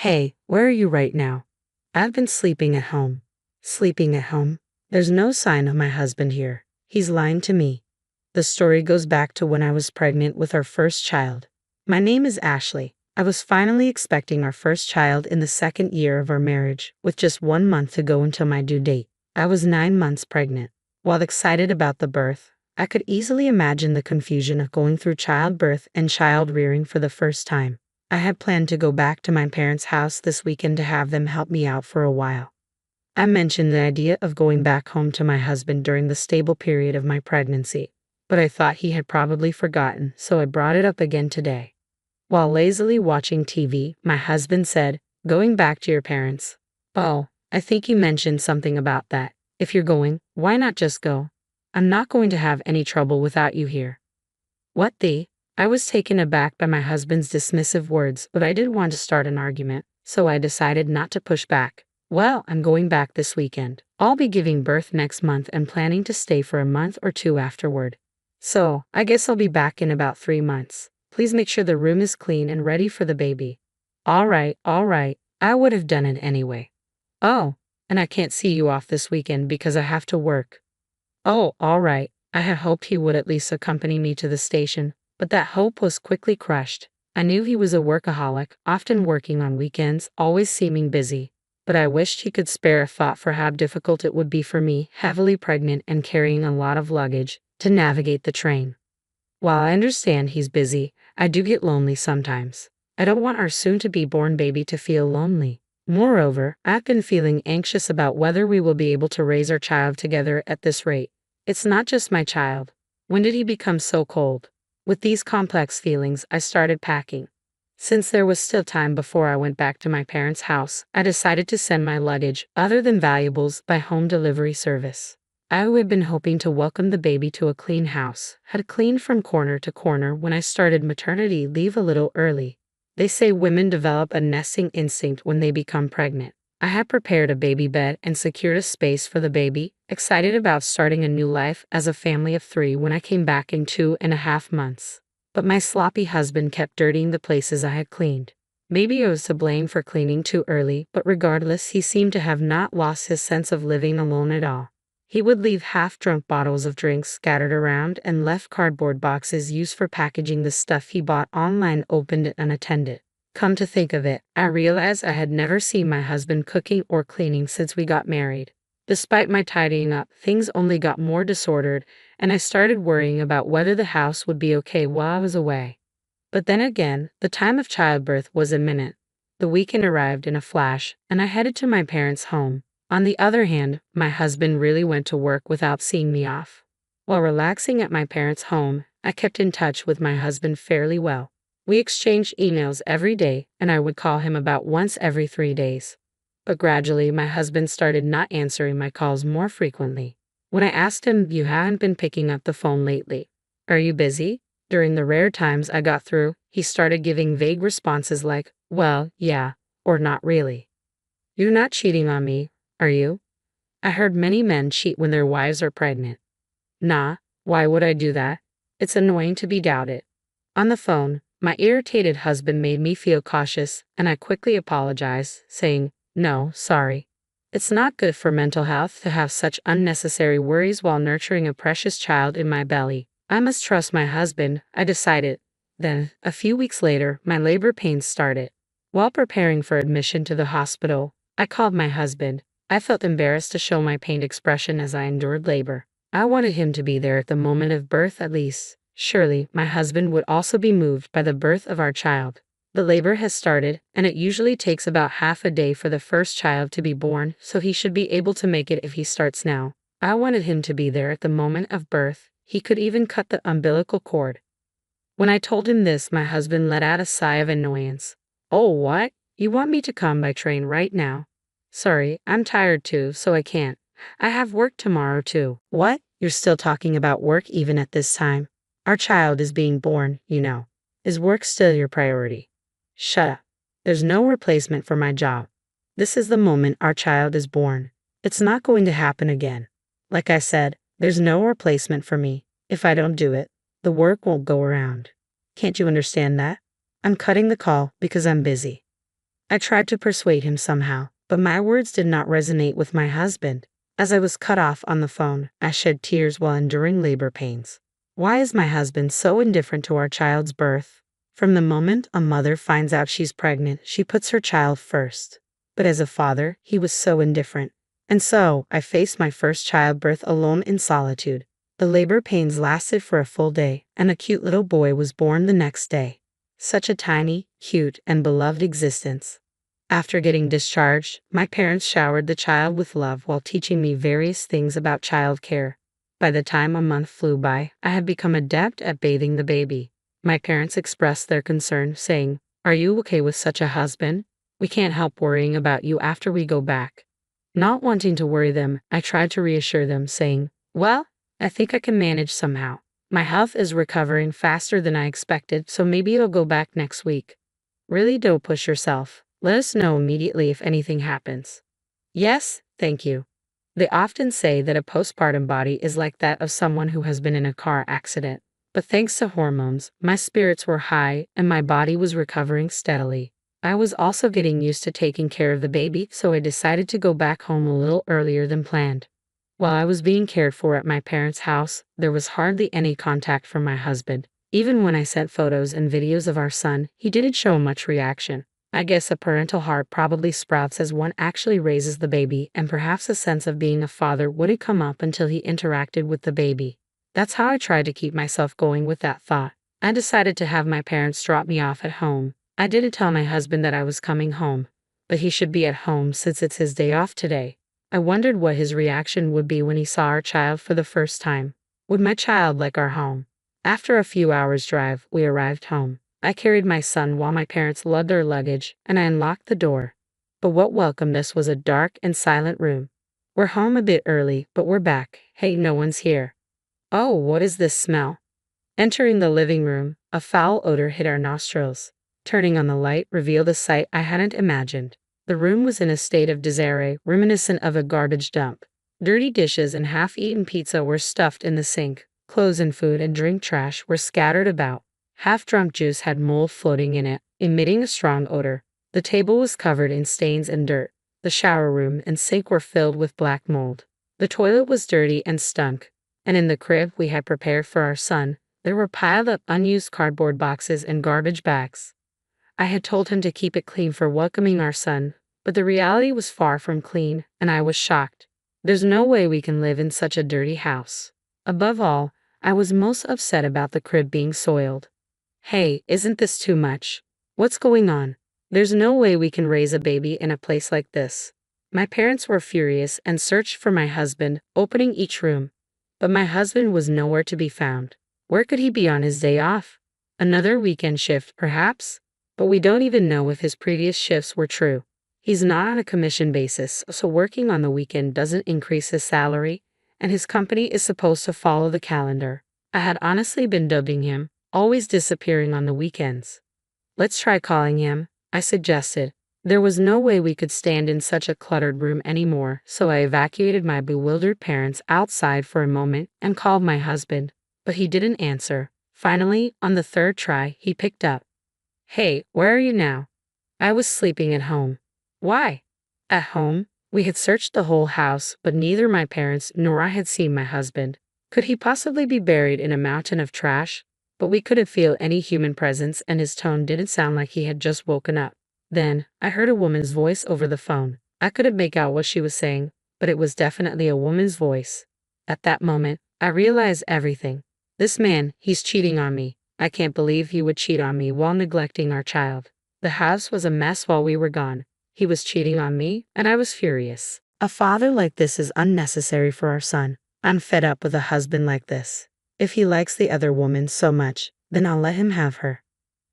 Hey, where are you right now? I've been sleeping at home. Sleeping at home? There's no sign of my husband here. He's lying to me. The story goes back to when I was pregnant with our first child. My name is Ashley. I was finally expecting our first child in the second year of our marriage, with just 1 month to go until my due date. I was 9 months pregnant. While excited about the birth, I could easily imagine the confusion of going through childbirth and child rearing for the first time. I had planned to go back to my parents' house this weekend to have them help me out for a while. I mentioned the idea of going back home to my husband during the stable period of my pregnancy, but I thought he had probably forgotten, so I brought it up again today. While lazily watching TV, my husband said, "Going back to your parents? Oh, I think you mentioned something about that. If you're going, why not just go? I'm not going to have any trouble without you here." What the? I was taken aback by my husband's dismissive words, but I didn't want to start an argument, so I decided not to push back. Well, I'm going back this weekend. I'll be giving birth next month and planning to stay for a month or two afterward. So, I guess I'll be back in about 3 months. Please make sure the room is clean and ready for the baby. All right. I would have done it anyway. Oh, and I can't see you off this weekend because I have to work. Oh, all right. I had hoped he would at least accompany me to the station, but that hope was quickly crushed. I knew he was a workaholic, often working on weekends, always seeming busy, but I wished he could spare a thought for how difficult it would be for me, heavily pregnant and carrying a lot of luggage, to navigate the train. While I understand he's busy, I do get lonely sometimes. I don't want our soon-to-be-born baby to feel lonely. Moreover, I've been feeling anxious about whether we will be able to raise our child together at this rate. It's not just my child. When did he become so cold? With these complex feelings, I started packing. Since there was still time before I went back to my parents' house, I decided to send my luggage, other than valuables, by home delivery service. I had been hoping to welcome the baby to a clean house, had cleaned from corner to corner when I started maternity leave a little early. They say women develop a nesting instinct when they become pregnant. I had prepared a baby bed and secured a space for the baby, excited about starting a new life as a family of 3 when I came back in 2.5 months. But my sloppy husband kept dirtying the places I had cleaned. Maybe I was to blame for cleaning too early, but regardless, he seemed to have not lost his sense of living alone at all. He would leave half-drunk bottles of drinks scattered around and left cardboard boxes used for packaging the stuff he bought online opened and unattended. Come to think of it, I realized I had never seen my husband cooking or cleaning since we got married. Despite my tidying up, things only got more disordered, and I started worrying about whether the house would be okay while I was away. But then again, the time of childbirth was imminent. The weekend arrived in a flash, and I headed to my parents' home. On the other hand, my husband really went to work without seeing me off. While relaxing at my parents' home, I kept in touch with my husband fairly well. We exchanged emails every day, and I would call him about once every 3 days. But gradually, my husband started not answering my calls more frequently. When I asked him, "You haven't been picking up the phone lately. Are you busy?" During the rare times I got through, he started giving vague responses like, "Well, yeah," or "Not really." "You're not cheating on me, are you?" I heard many men cheat when their wives are pregnant. Nah, why would I do that? It's annoying to be doubted. On the phone, my irritated husband made me feel cautious, and I quickly apologized, saying, "No, sorry. It's not good for mental health to have such unnecessary worries while nurturing a precious child in my belly. I must trust my husband," I decided. Then, a few weeks later, my labor pains started. While preparing for admission to the hospital, I called my husband. I felt embarrassed to show my pained expression as I endured labor. I wanted him to be there at the moment of birth at least. Surely, my husband would also be moved by the birth of our child. The labor has started, and it usually takes about half a day for the first child to be born, so he should be able to make it if he starts now. I wanted him to be there at the moment of birth. He could even cut the umbilical cord. When I told him this, my husband let out a sigh of annoyance. "Oh, what? You want me to come by train right now?" "Sorry, I'm tired too, so I can't. I have work tomorrow too." "What? You're still talking about work even at this time? Our child is being born, you know. Is work still your priority?" "Shut up. There's no replacement for my job. This is the moment our child is born. It's not going to happen again. Like I said, there's no replacement for me. If I don't do it, the work won't go around. Can't you understand that? I'm cutting the call because I'm busy." I tried to persuade him somehow, but my words did not resonate with my husband. As I was cut off on the phone, I shed tears while enduring labor pains. Why is my husband so indifferent to our child's birth? From the moment a mother finds out she's pregnant, she puts her child first. But as a father, he was so indifferent. And so, I faced my first childbirth alone in solitude. The labor pains lasted for a full day, and a cute little boy was born the next day. Such a tiny, cute, and beloved existence. After getting discharged, my parents showered the child with love while teaching me various things about child care. By the time a month flew by, I had become adept at bathing the baby. My parents expressed their concern, saying, "Are you okay with such a husband? We can't help worrying about you after we go back." Not wanting to worry them, I tried to reassure them, saying, "Well, I think I can manage somehow. My health is recovering faster than I expected, so maybe it'll go back next week. Really don't push yourself. Let us know immediately if anything happens." Yes, thank you. They often say that a postpartum body is like that of someone who has been in a car accident. But thanks to hormones, my spirits were high and my body was recovering steadily. I was also getting used to taking care of the baby, so I decided to go back home a little earlier than planned. While I was being cared for at my parents' house, there was hardly any contact from my husband. Even when I sent photos and videos of our son, he didn't show much reaction. I guess a parental heart probably sprouts as one actually raises the baby, and perhaps a sense of being a father wouldn't come up until he interacted with the baby. That's how I tried to keep myself going with that thought. I decided to have my parents drop me off at home. I didn't tell my husband that I was coming home, but he should be at home since it's his day off today. I wondered what his reaction would be when he saw our child for the first time. Would my child like our home? After a few hours' drive, we arrived home. I carried my son while my parents loaded their luggage, and I unlocked the door. But what welcomed us was a dark and silent room. We're home a bit early, but we're back. Hey, no one's here. Oh, what is this smell? Entering the living room, a foul odor hit our nostrils. Turning on the light revealed a sight I hadn't imagined. The room was in a state of disarray, reminiscent of a garbage dump. Dirty dishes and half-eaten pizza were stuffed in the sink. Clothes and food and drink trash were scattered about. Half-drunk juice had mold floating in it, emitting a strong odor. The table was covered in stains and dirt. The shower room and sink were filled with black mold. The toilet was dirty and stunk. And in the crib we had prepared for our son, there were piled up unused cardboard boxes and garbage bags. I had told him to keep it clean for welcoming our son, but the reality was far from clean, and I was shocked. There's no way we can live in such a dirty house. Above all, I was most upset about the crib being soiled. Hey, isn't this too much? What's going on? There's no way we can raise a baby in a place like this. My parents were furious and searched for my husband, opening each room. But my husband was nowhere to be found. Where could he be on his day off? Another weekend shift, perhaps? But we don't even know if his previous shifts were true. He's not on a commission basis, so working on the weekend doesn't increase his salary, and his company is supposed to follow the calendar. I had honestly been dubbing him, always disappearing on the weekends. Let's try calling him, I suggested. There was no way we could stand in such a cluttered room anymore, so I evacuated my bewildered parents outside for a moment and called my husband, but he didn't answer. Finally, on the third try, he picked up. Hey, where are you now? I was sleeping at home. Why? At home? We had searched the whole house, but neither my parents nor I had seen my husband. Could he possibly be buried in a mountain of trash? But we couldn't feel any human presence, and his tone didn't sound like he had just woken up. Then, I heard a woman's voice over the phone. I couldn't make out what she was saying, but it was definitely a woman's voice. At that moment, I realized everything. This man, he's cheating on me. I can't believe he would cheat on me while neglecting our child. The house was a mess while we were gone. He was cheating on me, and I was furious. A father like this is unnecessary for our son. I'm fed up with a husband like this. If he likes the other woman so much, then I'll let him have her.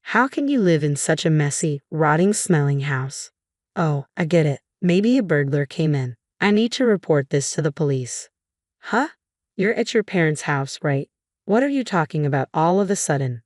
How can you live in such a messy, rotting-smelling house? Oh, I get it. Maybe a burglar came in. I need to report this to the police. Huh? You're at your parents' house, right? What are you talking about all of a sudden?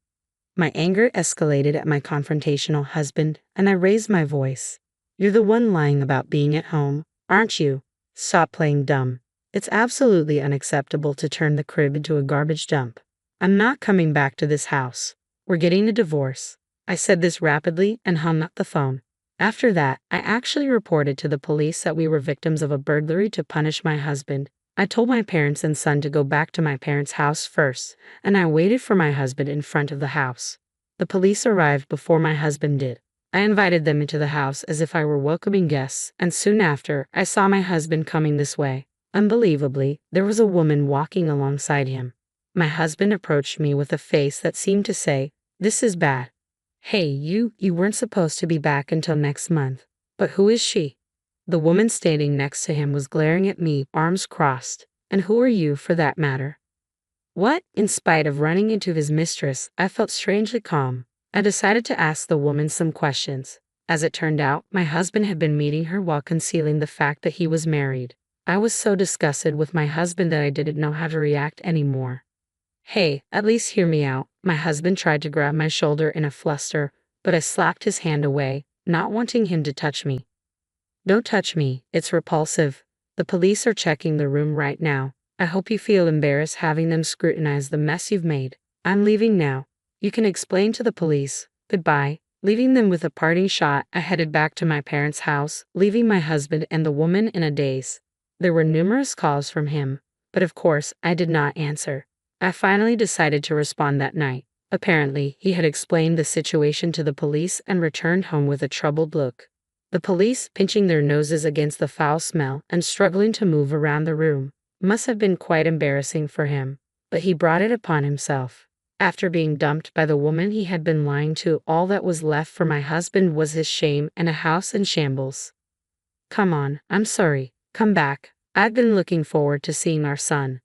My anger escalated at my confrontational husband, and I raised my voice. You're the one lying about being at home, aren't you? Stop playing dumb. It's absolutely unacceptable to turn the crib into a garbage dump. I'm not coming back to this house. We're getting a divorce. I said this rapidly and hung up the phone. After that, I actually reported to the police that we were victims of a burglary to punish my husband. I told my parents and son to go back to my parents' house first, and I waited for my husband in front of the house. The police arrived before my husband did. I invited them into the house as if I were welcoming guests, and soon after, I saw my husband coming this way. Unbelievably, there was a woman walking alongside him. My husband approached me with a face that seemed to say, "This is bad. Hey, you weren't supposed to be back until next month. But who is she?" The woman standing next to him was glaring at me, arms crossed. "And who are you, for that matter?" What? In spite of running into his mistress, I felt strangely calm. I decided to ask the woman some questions. As it turned out, my husband had been meeting her while concealing the fact that he was married. I was so disgusted with my husband that I didn't know how to react anymore. "Hey, at least hear me out." My husband tried to grab my shoulder in a fluster, but I slapped his hand away, not wanting him to touch me. "Don't touch me, it's repulsive. The police are checking the room right now. I hope you feel embarrassed having them scrutinize the mess you've made. I'm leaving now. You can explain to the police. Goodbye." Leaving them with a parting shot, I headed back to my parents' house, leaving my husband and the woman in a daze. There were numerous calls from him, but of course, I did not answer. I finally decided to respond that night. Apparently, he had explained the situation to the police and returned home with a troubled look. The police, pinching their noses against the foul smell and struggling to move around the room, must have been quite embarrassing for him, but he brought it upon himself. After being dumped by the woman he had been lying to, all that was left for my husband was his shame and a house in shambles. "Come on, I'm sorry. Come back. I've been looking forward to seeing our son."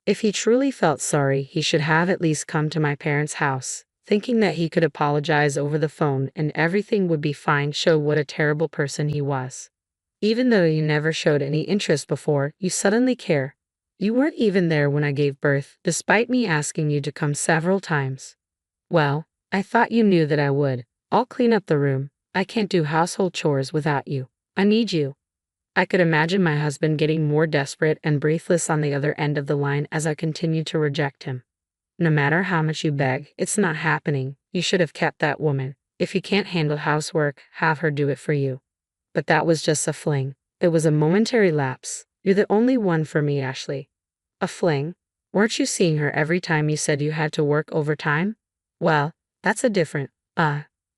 If he truly felt sorry, he should have at least come to my parents' house. Thinking that he could apologize over the phone and everything would be fine showed what a terrible person he was. Even though you never showed any interest before, you suddenly care. You weren't even there when I gave birth, despite me asking you to come several times. Well, I thought you knew that I would. I'll clean up the room. I can't do household chores without you. I need you. I could imagine my husband getting more desperate and breathless on the other end of the line as I continued to reject him. "No matter how much you beg, it's not happening. You should have kept that woman. If you can't handle housework, have her do it for you." But that was just a fling. It was a momentary lapse. "You're the only one for me, Ashley." A fling? Weren't you seeing her every time you said you had to work overtime? Well, that's a different,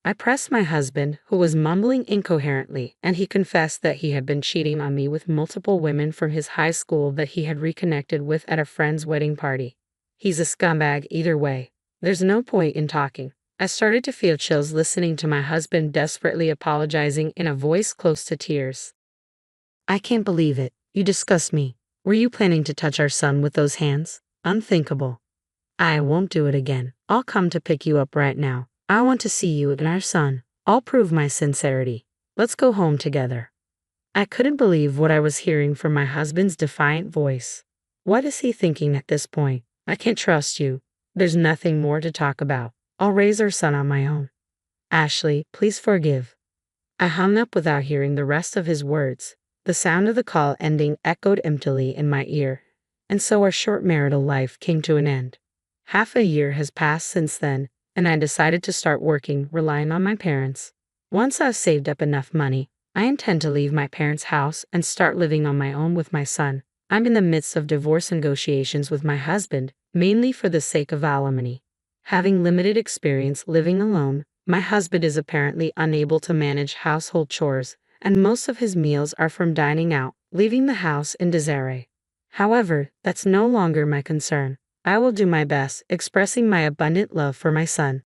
I pressed my husband, who was mumbling incoherently, and he confessed that he had been cheating on me with multiple women from his high school that he had reconnected with at a friend's wedding party. He's a scumbag either way. There's no point in talking. I started to feel chills listening to my husband desperately apologizing in a voice close to tears. "I can't believe it. You disgust me. Were you planning to touch our son with those hands? Unthinkable." "I won't do it again. I'll come to pick you up right now. I want to see you and our son. I'll prove my sincerity. Let's go home together." I couldn't believe what I was hearing from my husband's defiant voice. What is he thinking at this point? "I can't trust you. There's nothing more to talk about. I'll raise our son on my own." "Ashley, please forgive." I hung up without hearing the rest of his words. The sound of the call ending echoed emptily in my ear, and so our short marital life came to an end. Half a year has passed since then, and I decided to start working, relying on my parents. Once I've saved up enough money, I intend to leave my parents' house and start living on my own with my son. I'm in the midst of divorce negotiations with my husband, mainly for the sake of alimony. Having limited experience living alone, my husband is apparently unable to manage household chores, and most of his meals are from dining out, leaving the house in disarray. However, that's no longer my concern. I will do my best, expressing my abundant love for my son.